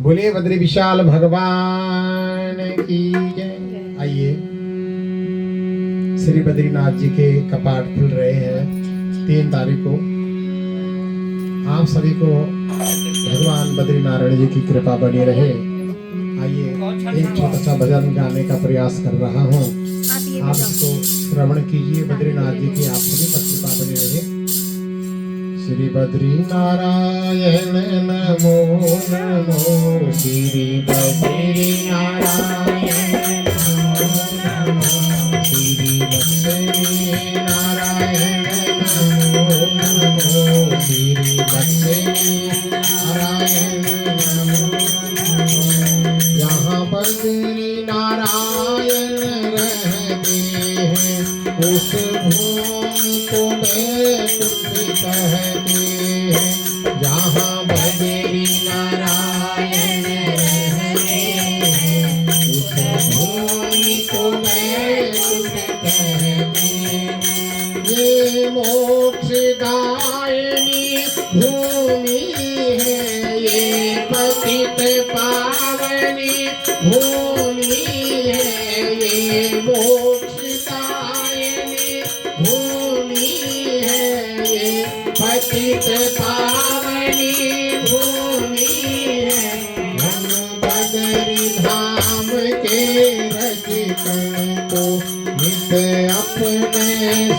बोले बद्री विशाल भगवान की जय। आइए, श्री बद्रीनाथ जी के कपाट खुल रहे हैं 3 तारीख को। आप सभी को भगवान बद्रीनारायण जी की कृपा बनी रहे। आइए, एक छोटा सा भजन गाने का प्रयास कर रहा हूँ, आप इसको श्रवण कीजिए। बद्रीनाथ जी की आप सभी पर कृपा बनी रहे। श्री बद्री नारायण नमो नमो, श्री बद्री नारायण नमो नमो, श्री बद्री नारायण नमो नमो, श्री बद्री नारायण नमो नमो। यहाँ बद्री नारायण रहते हैं, उस भूमि को बैकुंठ कहते हैं। जहाँ बद्री नारायण रहते हैं, उस भूमि को बैकुंठ कहते हैं। ये मोक्षदायिनी भूमि है, ये पतित पावनी भूमि है, ये मोक्षदायिनी भूमि है, ये पतित पावनी भूमि है। हम बद्री धाम के रजकण को नित अपने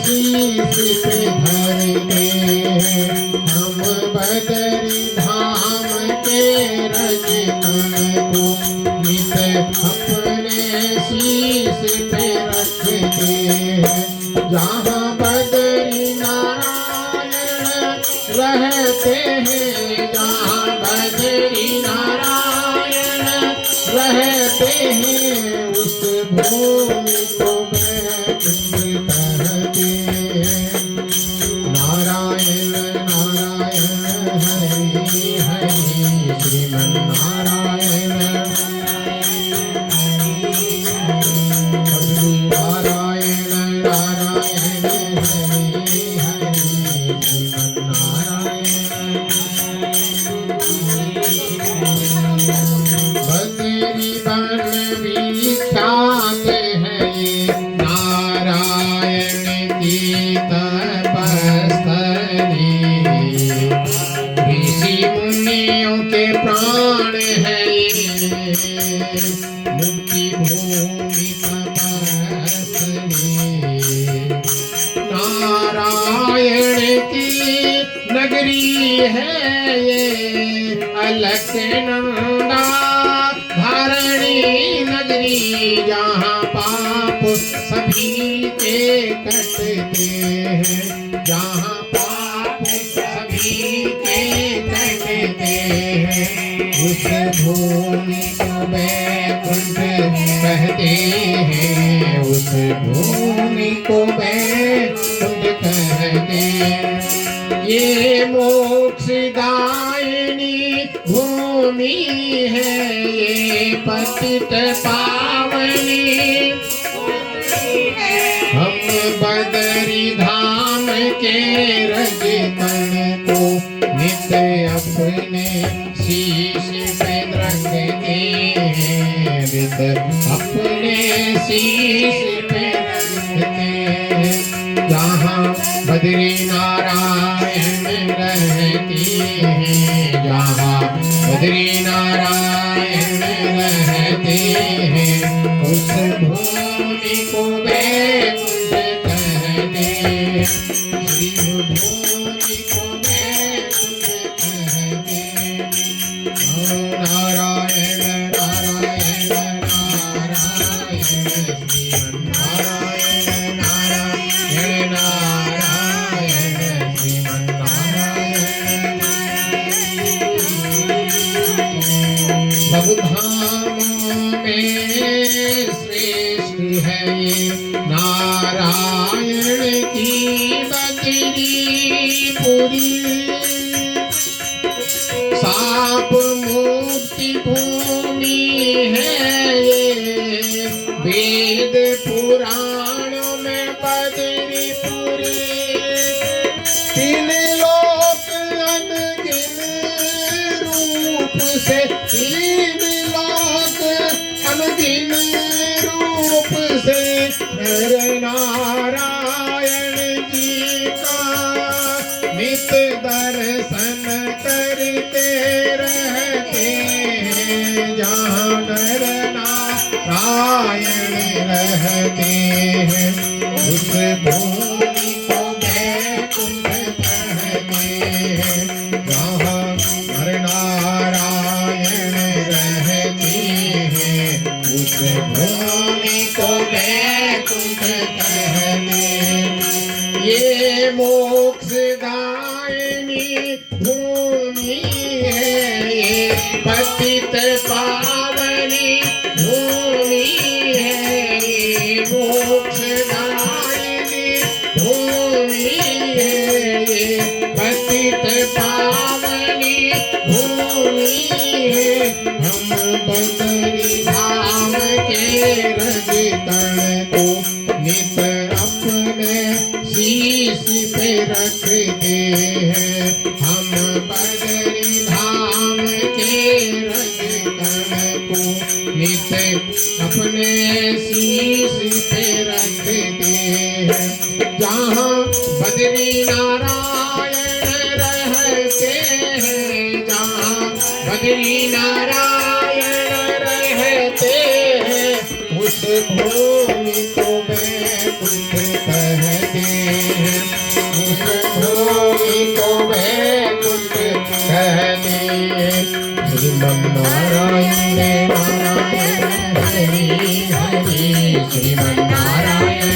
शीश पे धरते हैं। हम बद्री धाम के रजकण को नित अपने शीश पे रखते हैं। जहाँ बद्री नारायण रहते हैं, जहाँ बद्री नारायण रहते हैं, उस भूमि को बैकुंठ कहते हैं। नारायण नारायण हरि हरि, श्रीमन नारायण बद्री नारायण नारायण हरि हरि, श्रीमन नारायण। बद्री वन विख्यात है ये नारायण की तपस्थली। ऋषि मुनियों के प्राण है ये, मुक्ति भूमि तपस्थली। नारायण की नगरी है ये, अलकनंदा धारणी नगरी। जहाँ पाप सभी के कटते हैं, जहाँ पाप सभी के कटते हैं, उस भूमि को बैकुंठ कहते हैं, उस भूमि को बैकुंठ कहते हैं। ये मोक्षदायिनी भूमि है, ये पतित पावनी। हम बद्री धाम के रजकण को नित अपने शीश पे रखते हैं, नित अपने शीश पे रखते हैं। जहाँ बद्री नारायण रहती है, जहाँ बद्री नारायण रहते हैं, उस भूमि को बैकुंठ कहते हैं। श्री भूमि को बैकुंठ कहते हैं। नारायण नारायण नारायण, श्रीमन नारायण नारायण नारायण, श्रीमन नारायण। सब धामों में श्रेष्ठ है ये नारायण की बद्रीपुरी। साप मुक्ति भूमि है ये, वेद पुराणों में बद्रीपुरी। 3 लोक अनगिन रूप से दिन रूप से नर नारायण जी का नित दर्शन करते रहते हैं। जहाँ नर नारायण रहते हैं उस भूमि को वैकुंठ कहते हैं। जहाँ नर नारायण रहते हैं उस भूमि को वैकुंठ कहते हैं। ये मोक्षदायिनी भूमि है, ये पतित पावनी भूमि है, ये मोक्षदायिनी भूमि है, ये पतित पावनी भूमि है। हम बदरी धाम के रज कण को नित अपने शीश पे रखते हैं। हम बदरी धाम के रज कण को नित अपने शीश पे रखते हैं। जहाँ बदरी नारायण रहते हैं, जहाँ बदरी नारायण रहते हैं उस भूमि को वैकुंठ कहते हैं। उस भूमि को वैकुंठ कहते हैं। श्रीमन्नारायण नारायण हरि हरि, श्रीमन्नारायण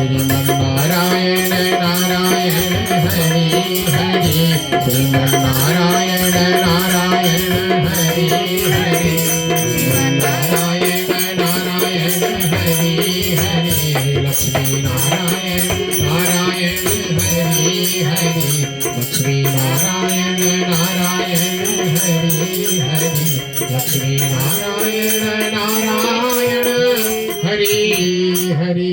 श्रीमन्नारायण नारायण हरि हरि, श्रीमन्नारायण नारायण हरि हरि, श्रीमन्नारायण नारायण हरि हरि, लक्ष्मी नारायण नारायण हरि हरि, लक्ष्मी नारायण नारायण हरि हरि, लक्ष्मी नारायण नारायण हरि हरि।